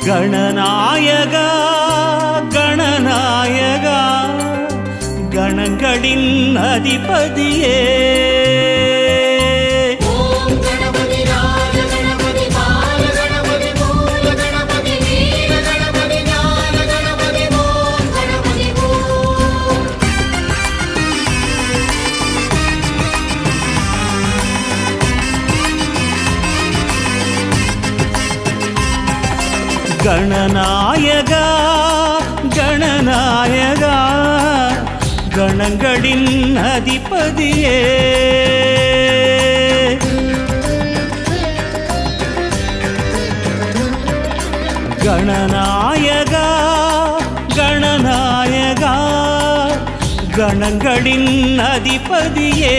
கணநாயகா கணநாயகா கணங்களின் அதிபதியே கணநாயகா கணநாயகா கணங்களின் அதிபதியே கணநாயகா கணநாயகா கணங்களின் அதிபதியே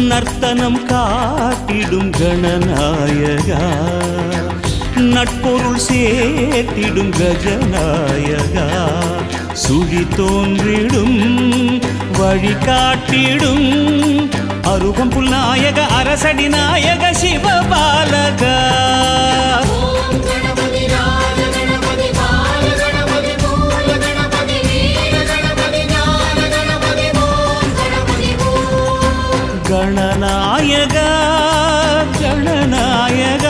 நர்த்தனம் காட்டிடும் கணநாயகா நட்பொருள் சேர்த்திடும் கஜநாயகா சுழி தோன்றிடும் வழி காட்டிடும் அருகம்புல் நாயக அரசடி நாயக சிவபாலகா கணநாயகா கணநாயகா